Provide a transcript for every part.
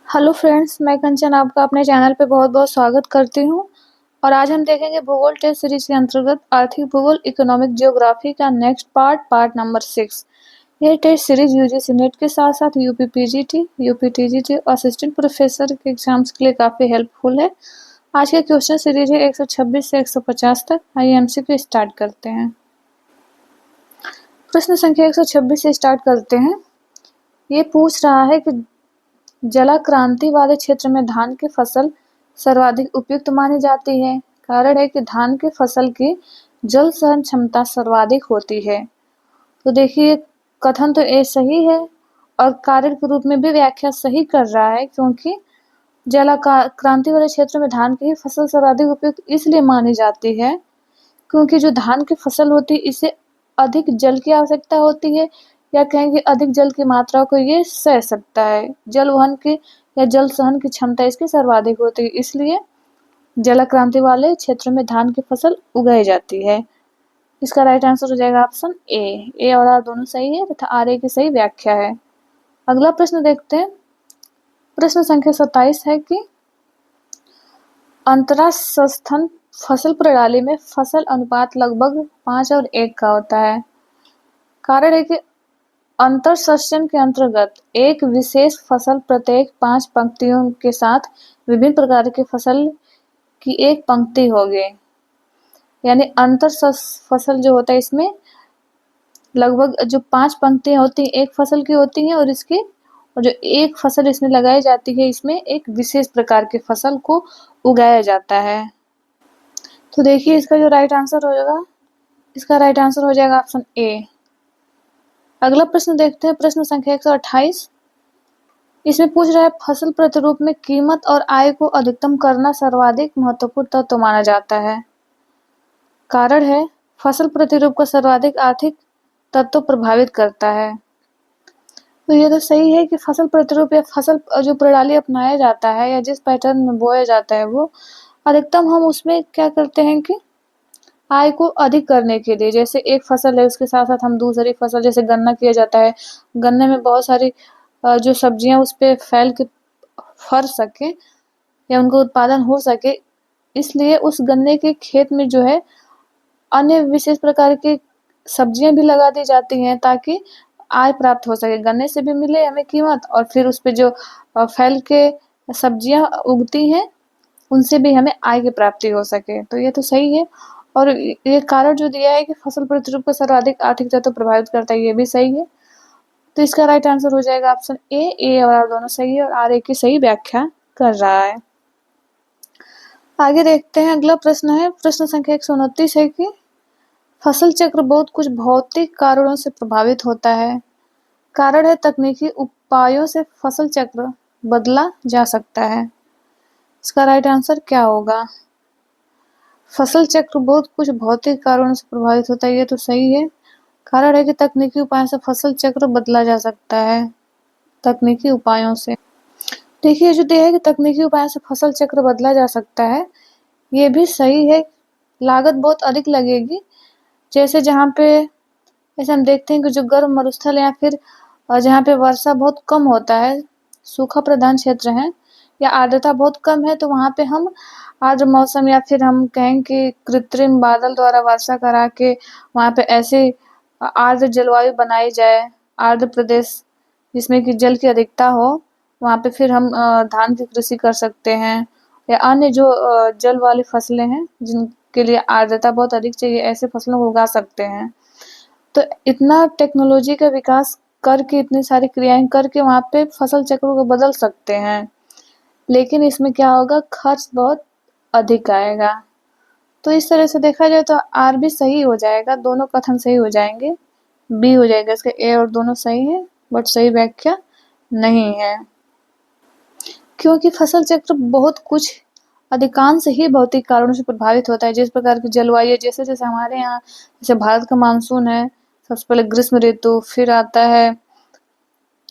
Hello friends, मैं कंचन आपका अपने चैनल पे बहुत-बहुत स्वागत करती हूँ और आज हम देखेंगे भूगोल टेस्ट सीरीज के अंतर्गत आर्थिक भूगोल इकोनॉमिक ज्योग्राफी का नेक्स्ट पार्ट नंबर 6। यह टेस्ट सीरीज यूजीसी नेट के साथ-साथ यूपीपीजीटी, यूपीटीजीटी और असिस्टेंट प्रोफेसर के एग्जाम्स के लिए काफ़ी हेल्पफुल है। आज के क्वेश्चन सीरीज है 126 से 150 तक। आइए एमसीक्यू स्टार्ट करते हैं। प्रश्न संख्या 126 से स्टार्ट करते हैं। ये पूछ रहा है कि जलाक्रांति वाले क्षेत्र में धान की फसल सर्वाधिक उपयुक्त मानी जाती है। कारण है कि धान की फसल की जल सहन क्षमता सर्वाधिक होती है। तो देखिए, कथन तो ए सही है और कार्य के रूप में भी व्याख्या सही कर रहा है, क्योंकि जलाक्रांति वाले क्षेत्र में धान की फसल सर्वाधिक उपयुक्त इसलिए मानी जाती है क्योंकि जो धान की फसल होती है इसे अधिक जल की आवश्यकता होती है, या कहें कि अधिक जल की मात्रा को ये सह सकता है। जल वहन की या जल सहन की क्षमता इसकी सर्वाधिक होती है, इसलिए जलाक्रांति वाले क्षेत्र में धान की फसल उगाई जाती है। इसका राइट आंसर हो जाएगा ऑप्शन ए और आर दोनों सही है तथा आर ए की सही व्याख्या है। अगला प्रश्न देखते हैं। प्रश्न संख्या 27 है कि अंतरासंस्थन फसल प्रणाली में फसल अनुपात लगभग 5 और 1 का होता है। कारण है कि अंतरसंस्यन के अंतर्गत एक विशेष फसल प्रत्येक 5 पंक्तियों के साथ विभिन्न प्रकार की फसल की एक पंक्ति होगी। यानी फसल जो होता है इसमें लगभग जो 5 पंक्तियां होती हैं एक फसल की होती हैं, और जो एक फसल इसमें लगाई जाती है इसमें एक विशेष प्रकार की फसल को उगाया जाता है। तो देखिए, इसका जो राइट आंसर हो जाएगा ऑप्शन ए। अगला प्रश्न देखते हैं। प्रश्न संख्या 128। इसमें पूछ रहा है फसल प्रतिरूप में कीमत और आय को अधिकतम करना सर्वाधिक महत्वपूर्ण तत्व माना जाता है। कारण है फसल प्रतिरूप को सर्वाधिक आर्थिक तत्व प्रभावित करता है। तो ये तो सही है कि फसल प्रतिरूप या फसल जो प्रणाली अपनाया जाता है या जिस पैटर्न में बोया जाता है वो अधिकतम हम उसमें क्या करते हैं कि आय को अधिक करने के लिए, जैसे एक फसल है उसके साथ साथ हम दूसरी फसल, जैसे गन्ना किया जाता है, गन्ने में बहुत सारी जो सब्जियां उस पे फैल के फर सके या उनका उत्पादन हो सके, इसलिए उस गन्ने के खेत में जो है अन्य विशेष प्रकार की सब्जियां भी लगा दी जाती हैं ताकि आय प्राप्त हो सके। गन्ने से भी मिले हमें कीमत और फिर उस पे जो फैल के सब्जियां उगती हैं उनसे भी हमें आय की प्राप्ति हो सके। तो ये तो सही है। और ये कारण जो दिया है कि फसल प्रतिरूप को सर्वाधिक आर्थिक तत्व प्रभावित करता है, ये भी सही है। तो इसका राइट आंसर हो जाएगा ऑप्शन ए और आर दोनों सही है और आर ए की सही व्याख्या कर रहा है। आगे देखते हैं। अगला प्रश्न है प्रश्न संख्या 129 है कि फसल चक्र बहुत कुछ भौतिक कारणों से प्रभावित होता है। कारण है तकनीकी उपायों से फसल चक्र बदला जा सकता है। इसका राइट आंसर क्या होगा? फसल चक्र बहुत कुछ भौतिक कारणों से प्रभावित होता है, ये तो सही है। कारण है कि तकनीकी उपायों से फसल चक्र बदला जा सकता है। तकनीकी उपायों से देखिए, जो दिया है कि तकनीकी उपायों से फसल चक्र बदला जा सकता है, ये भी सही है। लागत बहुत अधिक लगेगी। जैसे हम देखते हैं कि जो गर्म मरुस्थल या फिर जहाँ पे वर्षा बहुत कम होता है, सूखा प्रधान क्षेत्र है या आर्द्रता बहुत कम है, तो वहाँ पे हम आर्द्र मौसम या फिर हम कहें कि कृत्रिम बादल द्वारा वर्षा करा के वहाँ पे ऐसे आर्द्र जलवायु बनाई जाए, आर्द्र प्रदेश जिसमें कि जल की अधिकता हो, वहाँ पे फिर हम धान की कृषि कर सकते हैं या अन्य जो जल वाली फसलें हैं जिनके लिए आर्द्रता बहुत अधिक चाहिए, ऐसे फसलों को उगा सकते हैं। तो इतना टेक्नोलॉजी का विकास करके, इतनी सारी क्रियाएं करके वहाँ पे फसल चक्रों को बदल सकते हैं, लेकिन इसमें क्या होगा, खर्च बहुत अधिक आएगा। तो इस तरह से देखा जाए तो आर भी सही हो जाएगा, दोनों कथन सही हो जाएंगे। बी हो जाएगा इसका ए और दोनों सही है, बट सही व्याख्या नहीं है, क्योंकि फसल चक्र बहुत कुछ अधिकांश ही भौतिक कारणों से प्रभावित होता है। जिस प्रकार की जलवायु, जैसे जैसे हमारे यहाँ, जैसे भारत का मानसून है, सबसे पहले ग्रीष्म ऋतु, फिर आता है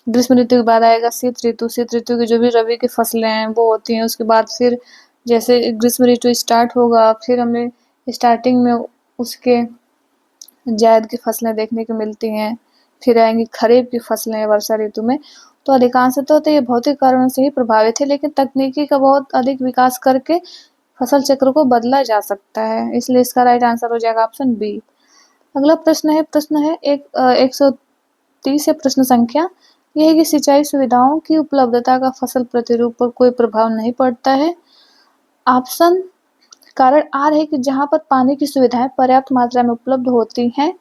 ग्रीष्म ऋतु के बाद आएगा शीत ऋतु। शीत ऋतु की जो भी रबी की फसलें हैं वो होती हैं। उसके बाद फिर जैसे ग्रीष्म ऋतु स्टार्ट होगा, फिर हमें स्टार्टिंग में उसके जायद की फसलें देखने को मिलती हैं। फिर आएंगी खरीफ की फसलें वर्षा ऋतु में। तो अधिकांशतः तो ये भौतिक कारणों से ही प्रभावित है, लेकिन तकनीकी का बहुत अधिक विकास करके फसल चक्र को बदला जा सकता है, इसलिए इसका राइट आंसर हो जाएगा ऑप्शन बी। अगला प्रश्न है 130 है प्रश्न संख्या। यह है कि सिंचाई सुविधाओं की उपलब्धता का फसल प्रतिरूप पर कोई प्रभाव नहीं पड़ता है। ऑप्शन कारण आर है कि जहां पर पानी की सुविधाएं पर्याप्त मात्रा में उपलब्ध होती हैं,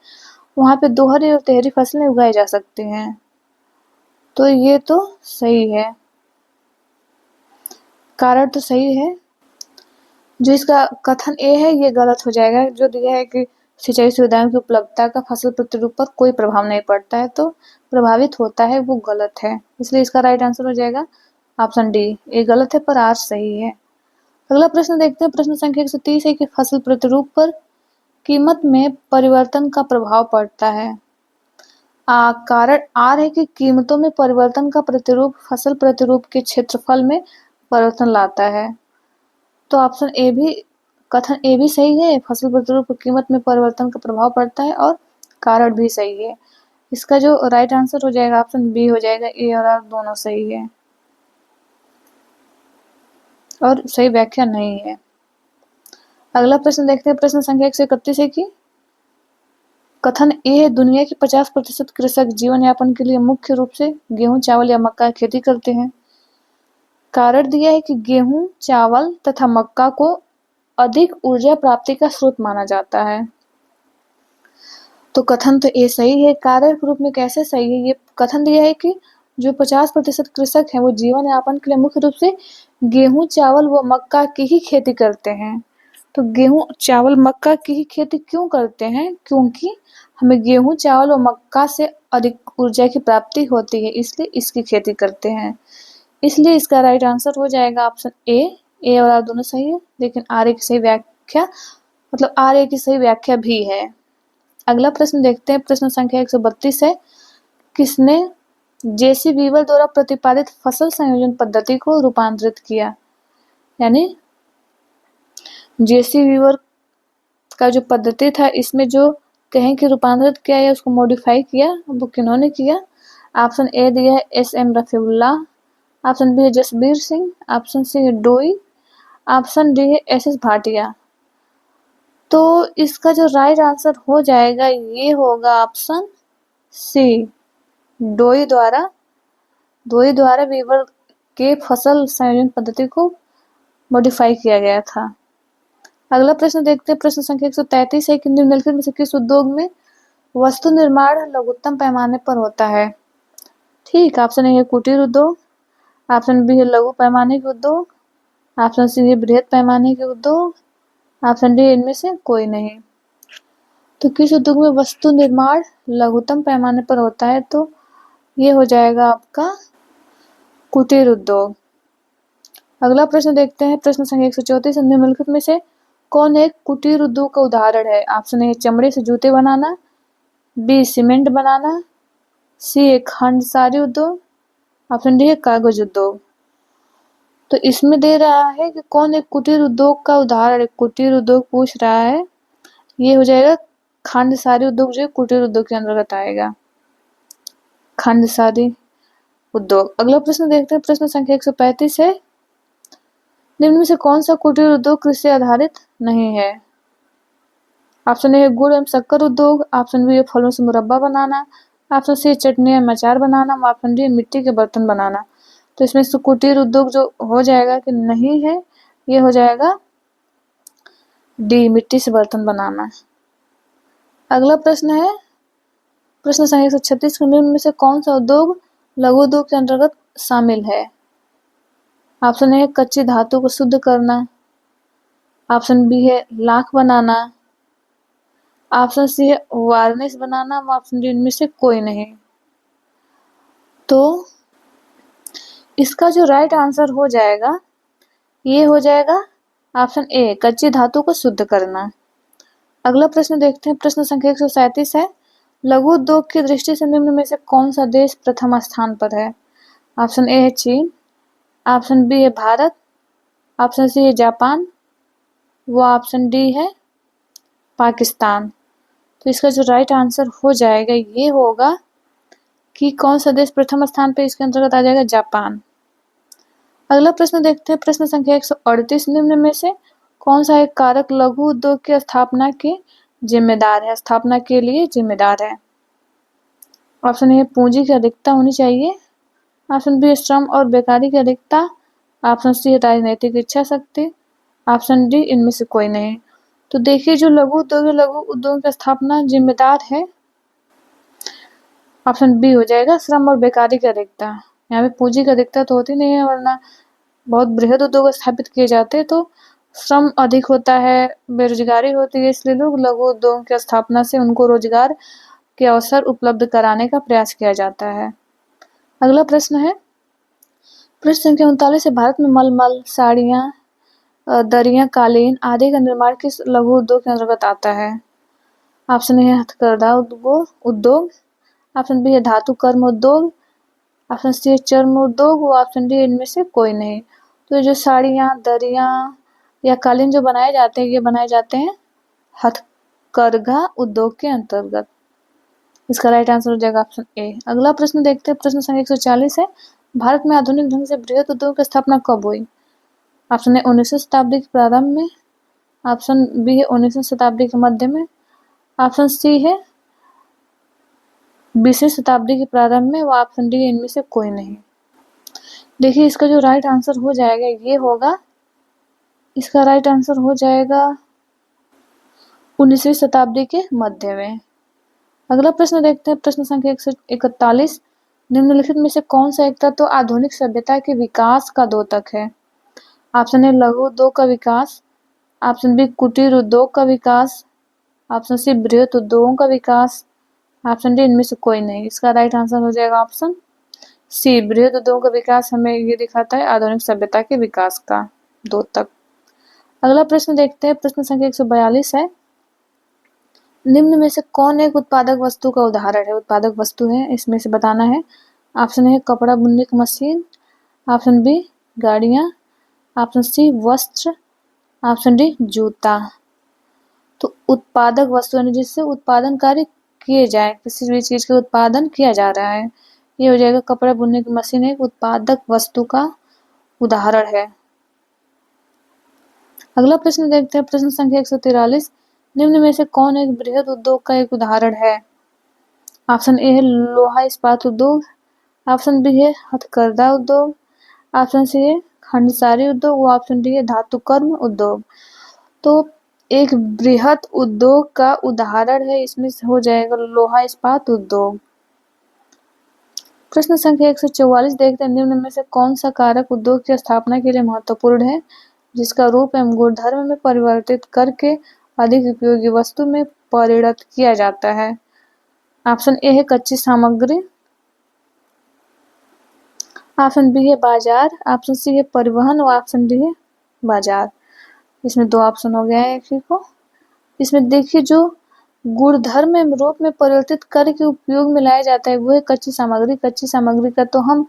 वहां पे दोहरी और तिहरी फसलें उगाई जा सकती हैं। तो ये तो सही है, कारण तो सही है। जो इसका कथन ए है ये गलत हो जाएगा, जो दिया है कि सिंचाई सुविधाओं की उपलब्धता का फसल प्रतिरूप पर कोई प्रभाव नहीं पड़ता है, तो प्रभावित होता है, वो गलत है। इसलिए इसका राइट आंसर हो जाएगा ऑप्शन डी। ये गलत है पर आर सही है। अगला प्रश्न देखते हैं, प्रश्न संख्या 130 है कि फसल प्रतिरूप पर कीमत में परिवर्तन का प्रभाव पड़ता है। कारण आर है कि कीमतों में परिवर्तन का प्रतिरूप फसल प्रतिरूप के क्षेत्रफल में परिवर्तन लाता है। तो ऑप्शन ए भी, कथन ए भी सही है, फसल प्रतिरूप की कीमत में परिवर्तन का प्रभाव पड़ता है, और कारण भी सही है। इसका जो राइट आंसर हो जाएगा ऑप्शन बी हो जाएगा। ए और आर दोनों सही है और सही व्याख्या नहीं है। अगला प्रश्न देखते हैं, प्रश्न संख्या 131 है कि कथन ए है दुनिया के 50% कृषक जीवन यापन के लिए मुख्य रूप से गेहूं, चावल या मक्का की खेती करते हैं। कारण दिया है कि गेहूं, चावल तथा मक्का को अधिक ऊर्जा प्राप्ति का स्रोत माना जाता है। तो कथन तो ए सही है। कार्य के रूप में कैसे सही है? ये कथन दिया है कि जो 50% कृषक हैं वो जीवन यापन के लिए मुख्य रूप से गेहूं, चावल व मक्का की ही खेती करते हैं। तो गेहूं, चावल, मक्का की ही खेती क्यों करते हैं? क्योंकि हमें गेहूं, चावल और मक्का से अधिक ऊर्जा की प्राप्ति होती है, इसलिए इसकी खेती करते हैं। इसलिए इसका राइट आंसर हो जाएगा ऑप्शन ए। ए और आर दोनों सही है, लेकिन आर ए की सही व्याख्या, मतलब आर ए की सही व्याख्या भी है। अगला प्रश्न देखते हैं, प्रश्न संख्या 132 है। किसने जेसी बीवर द्वारा प्रतिपादित फसल संयोजन पद्धति को रूपांतरित किया? यानी जेसी बीवर का जो पद्धति था, इसमें जो कहें कि रूपांतरित किया या उसको मॉडिफाई किया, वो किन्होंने किया? ऑप्शन ए दिया है S M Rafiullah, option B है जसबीर सिंह, ऑप्शन सी है डोई, ऑप्शन डी है एस एस भाटिया। तो इसका जो राइट आंसर हो जाएगा ये होगा ऑप्शन सी, डोई द्वारा बीवर के फसल संयोजन पद्धति को मॉडिफाई किया गया था। अगला प्रश्न देखते हैं, प्रश्न संख्या 133 है कि निम्नलिखित में से किस उद्योग में वस्तु निर्माण लघुत्तम पैमाने पर होता है? ठीक, ऑप्शन ए है कुटीर उद्योग, ऑप्शन बी है लघु पैमाने के उद्योग, ऑप्शन सी है बृहद पैमाने के उद्योग, ऑप्शन डी इनमें से कोई नहीं। तो किस उद्योग में वस्तु निर्माण लघुत्तम पैमाने पर होता है? तो ये हो जाएगा आपका कुटीर उद्योग। अगला प्रश्न देखते हैं, प्रश्न संख्या 134 निम्नलिखित में से कौन एक कुटीर उद्योग का उदाहरण है? ऑप्शन ए चमड़े से जूते बनाना, बी सीमेंट बनाना, सी खंडसारी उद्योग, ऑप्शन डी है कागज उद्योग। तो इसमें दे रहा है कि कौन एक कुटीर उद्योग का उदाहरण है, कुटीर उद्योग पूछ रहा है। ये हो जाएगा खंडसारी उद्योग, जो कुटीर उद्योग के अंतर्गत आएगा, खंडसारी उद्योग। अगला प्रश्न देखते हैं, प्रश्न संख्या 135 है। निम्न में से कौन सा कुटीर उद्योग कृषि आधारित नहीं है? ऑप्शन ए है गुड़ एवं शक्कर उद्योग, ऑप्शन बी है फलों से मुरब्बा बनाना, ऑप्शन सी चटनी एवं अचार बनाना, ऑप्शन डी मिट्टी के बर्तन बनाना। तो इसमें से कुटीर उद्योग जो हो जाएगा कि नहीं है, ये हो जाएगा डी, मिट्टी से बर्तन बनाना। अगला प्रश्न है, प्रश्न संख्या 136 निम्न में से कौन सा उद्योग लघु उद्योग के अंतर्गत शामिल है? ऑप्शन ए है कच्ची धातु को शुद्ध करना, ऑप्शन बी है लाख बनाना, ऑप्शन सी है वार्निश बनाना, ऑप्शन डी इनमें से कोई नहीं। तो इसका जो राइट आंसर हो जाएगा ये हो जाएगा ऑप्शन ए, कच्ची धातु को शुद्ध करना। अगला प्रश्न देखते हैं, प्रश्न संख्या 137 है। लघु उद्योग की दृष्टि से निम्न में से कौन सा देश प्रथम स्थान पर है? ऑप्शन ए है चीन, ऑप्शन बी है भारत, ऑप्शन सी है जापान, वो ऑप्शन डी है पाकिस्तान। तो इसका जो राइट आंसर हो जाएगा ये होगा कि कौन सा देश प्रथम स्थान पे इसके अंतर्गत आ जाएगा? जापान। अगला प्रश्न देखते हैं, प्रश्न संख्या 138, निम्न में से कौन सा एक कारक लघु उद्योग की स्थापना के जिम्मेदार है, स्थापना के लिए जिम्मेदार है? ऑप्शन ए पूंजी की अधिकता होनी चाहिए, ऑप्शन बी श्रम और बेकारी की अधिकता, ऑप्शन सी राजनीतिक इच्छा शक्ति, ऑप्शन डी इनमें से कोई नहीं। तो देखिए, जो लघु उद्योग की स्थापना जिम्मेदार है, ऑप्शन बी हो जाएगा, श्रम और बेकारी की अधिकता। यहाँ पे पूंजी की अधिकता तो होती नहीं है, वरना बहुत बृहद उद्योग स्थापित किए जाते हैं, तो श्रम अधिक होता है, बेरोजगारी होती है, इसलिए लोग लघु उद्योग की स्थापना से उनको रोजगार के अवसर उपलब्ध कराने का प्रयास किया जाता है। अगला प्रश्न है, प्रश्न संख्या 39 है, भारत में मलमल, साड़ियाँ, दरियाँ, कालीन आदि का निर्माण किस लघु उद्योग के अंतर्गत आता है? ऑप्शन ए हथकरघा उद्योग, ऑप्शन बी है धातु कर्म उद्योग, ऑप्शन सी है चर्म उद्योग, और ऑप्शन डी इनमें से कोई नहीं। तो जो साड़ियाँ, दरियाँ या कालीन जो बनाए जाते हैं, ये बनाए जाते हैं हथकरघा उद्योग के अंतर्गत। इसका राइट आंसर हो जाएगा ऑप्शन ए। अगला प्रश्न देखते हैं, प्रश्न संख्या 140 है, भारत में आधुनिक ढंग से बृहद उद्योग की स्थापना कब हुई? ऑप्शन ए 19वीं शताब्दी के प्रारंभ में, ऑप्शन बी है 19वीं शताब्दी के मध्य में, ऑप्शन सी है 20वीं शताब्दी के प्रारंभ में, व ऑप्शन डी इनमें से कोई नहीं। देखिए, इसका जो राइट आंसर हो जाएगा ये होगा, इसका राइट आंसर हो जाएगा 19वीं शताब्दी के मध्य में। अगला प्रश्न देखते हैं, प्रश्न संख्या 141, निम्नलिखित में से कौन सा एक तत्व आधुनिक सभ्यता के विकास का द्योतक है? ऑप्शन ए लघु उद्योग का विकास, ऑप्शन बी कुटीर उद्योग का विकास, ऑप्शन सी बृहद उद्योगों का विकास, ऑप्शन डी इनमें से कोई नहीं। इसका राइट आंसर हो जाएगा ऑप्शन सी, बृहद उद्योगों का विकास हमें ये दिखाता है आधुनिक सभ्यता के विकास का द्योतक। अगला प्रश्न देखते हैं, प्रश्न संख्या 142 है, निम्न में से कौन एक उत्पादक वस्तु का उदाहरण है? उत्पादक वस्तु है, इसमें से बताना है। ऑप्शन है कपड़ा बुनने की मशीन, ऑप्शन बी गाड़ियाँ, ऑप्शन सी वस्त्र, ऑप्शन डी जूता। तो उत्पादक वस्तु यानी जिससे उत्पादन कार्य किए जाए, किसी भी चीज का उत्पादन किया जा रहा है, ये हो जाएगा कपड़ा बुनने की मशीन एक उत्पादक वस्तु का उदाहरण है। अगला प्रश्न देखते हैं, प्रश्न संख्या 143, निम्न में से कौन एक बृहद उद्योग का एक उदाहरण है? ऑप्शन ए है लोहा इस्पात उद्योग, ऑप्शन बी है हथकरघा उद्योग, ऑप्शन सी है खंडसारी उद्योग, व ऑप्शन डी है धातु कर्म उद्योग। तो एक बृहद उद्योग का उदाहरण है, इसमें हो जाएगा लोहा इस्पात उद्योग। प्रश्न संख्या 144 देखते हैं, निम्न में से कौन सा कारक उद्योग की स्थापना के लिए महत्वपूर्ण है, जिसका रूप एवं गुणधर्म में परिवर्तित करके अधिक उपयोगी वस्तु में परिणत किया जाता है? ऑप्शन ए है कच्ची सामग्री, ऑप्शन बी है बाजार, ऑप्शन सी है परिवहन, और ऑप्शन डी है बाजार। इसमें दो ऑप्शन हो गया है एक ही को। इसमें देखिए, जो गुणधर्म एवं रूप में परिवर्तित करके उपयोग में लाया जाता है वो है कच्ची सामग्री। कच्ची सामग्री का तो हम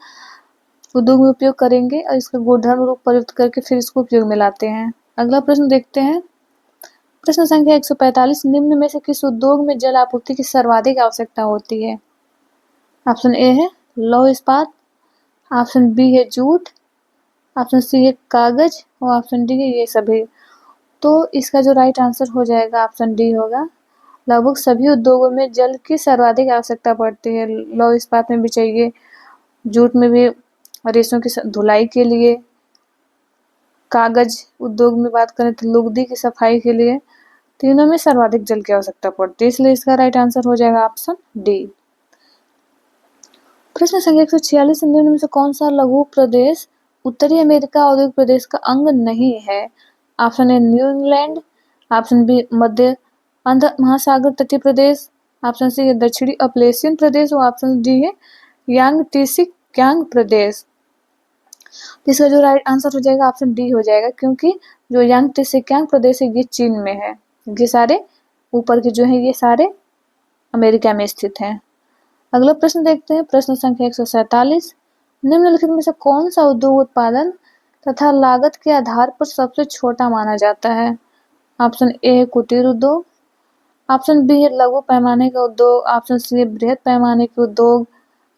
उद्योग में उपयोग करेंगे और इसका गुणधर्म रूप परिवर्तित करके फिर इसको उपयोग में लाते हैं। अगला प्रश्न देखते हैं, प्रश्न संख्या 145, निम्न में से किस उद्योग में जल आपूर्ति की सर्वाधिक आवश्यकता होती है? ऑप्शन ए है लौह इस्पात, ऑप्शन बी है जूट, ऑप्शन सी है कागज, और ऑप्शन डी है ये सभी। तो इसका जो राइट आंसर हो जाएगा ऑप्शन डी होगा। लगभग सभी उद्योगों में जल की सर्वाधिक आवश्यकता पड़ती है। लौह इस्पात में भी चाहिए, जूट में भी रेशों की धुलाई के लिए, कागज उद्योग में बात करें तो लुगदी की सफाई के लिए, तीनों में सर्वाधिक जल की आवश्यकता पड़ती है, इसलिए इसका राइट आंसर हो जाएगा ऑप्शन डी। प्रश्न संख्या 146, निम्न में से कौन सा लघु प्रदेश उत्तरी अमेरिका औद्योगिक प्रदेश का अंग नहीं है? Option A New England, option B मध्य अंध महासागर तटीय प्रदेश, ऑप्शन सी है दक्षिणी अपलेशियन प्रदेश, और ऑप्शन डी है यांग टीसी क्यांग प्रदेश। इसका जो राइट आंसर हो जाएगा ऑप्शन डी हो जाएगा, क्योंकि जो यांग टीसी क्यांग प्रदेश है ये चीन में है। ये सारे ऊपर के जो है ये सारे अमेरिका में स्थित हैं। अगला प्रश्न देखते हैं, प्रश्न संख्या 147, निम्नलिखित में से कौन सा उद्योग उत्पादन तथा लागत के आधार पर सबसे छोटा माना जाता है? ऑप्शन ए है कुटीर उद्योग, ऑप्शन बी है लघु पैमाने का उद्योग, ऑप्शन सी है बृहद पैमाने के उद्योग,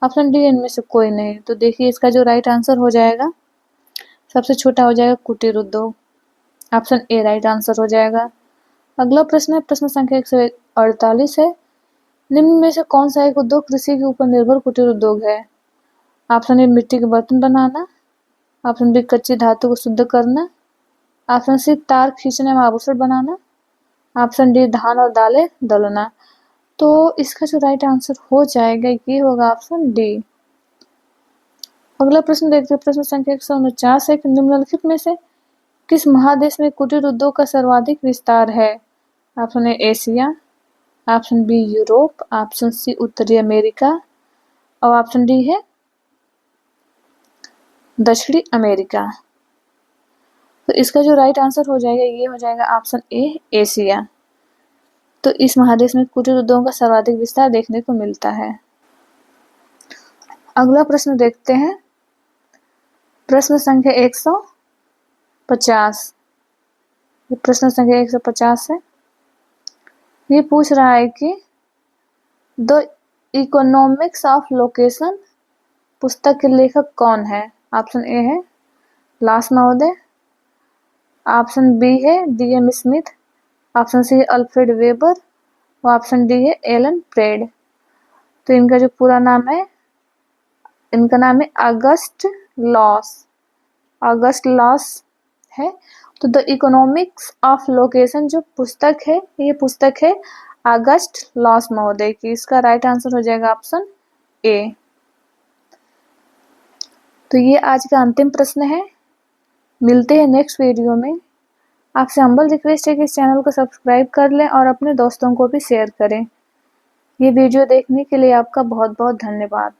ऑप्शन डी इनमें से कोई नहीं। तो देखिए इसका जो राइट आंसर हो जाएगा, सबसे छोटा हो जाएगा कुटीर उद्योग। ऑप्शन ए राइट आंसर हो जाएगा। अगला प्रश्न है प्रश्न संख्या 148 है। निम्न में से कौन सा एक उद्योग कृषि के ऊपर निर्भर कुटीर उद्योग है? ऑप्शन ए मिट्टी के बर्तन बनाना, ऑप्शन बी कच्ची धातु को शुद्ध करना, ऑप्शन सी तार खींचने में आभूषण बनाना, ऑप्शन डी धान और दालें दलना। तो इसका जो राइट आंसर हो जाएगा ये होगा ऑप्शन डी। अगला प्रश्न देखते हैं प्रश्न संख्या 149 है कि निम्नलिखित में से किस महादेश में कुटीर उद्योग का सर्वाधिक विस्तार है? Option A Asia, option B Europe, option C उत्तरी अमेरिका और ऑप्शन डी है दक्षिणी अमेरिका। तो इसका जो राइट आंसर हो जाएगा ये हो जाएगा ऑप्शन ए एशिया। तो इस महादेश में कुटीर उद्योगों का सर्वाधिक विस्तार देखने को मिलता है। अगला प्रश्न देखते हैं प्रश्न संख्या 150। ये प्रश्न संख्या 150 है। ये पूछ रहा है कि द इकोनॉमिक्स ऑफ लोकेशन पुस्तक के लेखक कौन है? ऑप्शन ए है लास महोदय, ऑप्शन बी है डी.एम. स्मिथ, ऑप्शन सी है अल्फ्रेड वेबर और ऑप्शन डी है एलन प्रेड। तो इनका जो पूरा नाम है, इनका नाम है ऑगस्ट लॉस। ऑगस्ट लॉस है। तो द इकोनॉमिक्स ऑफ लोकेशन जो पुस्तक है, ये पुस्तक है ऑगस्ट लॉस महोदय की। इसका राइट आंसर हो जाएगा ऑप्शन ए। तो ये आज का अंतिम प्रश्न है। मिलते हैं नेक्स्ट वीडियो में। आपसे हम्बल रिक्वेस्ट है कि इस चैनल को सब्सक्राइब कर लें और अपने दोस्तों को भी शेयर करें। ये वीडियो देखने के लिए आपका बहुत बहुत धन्यवाद।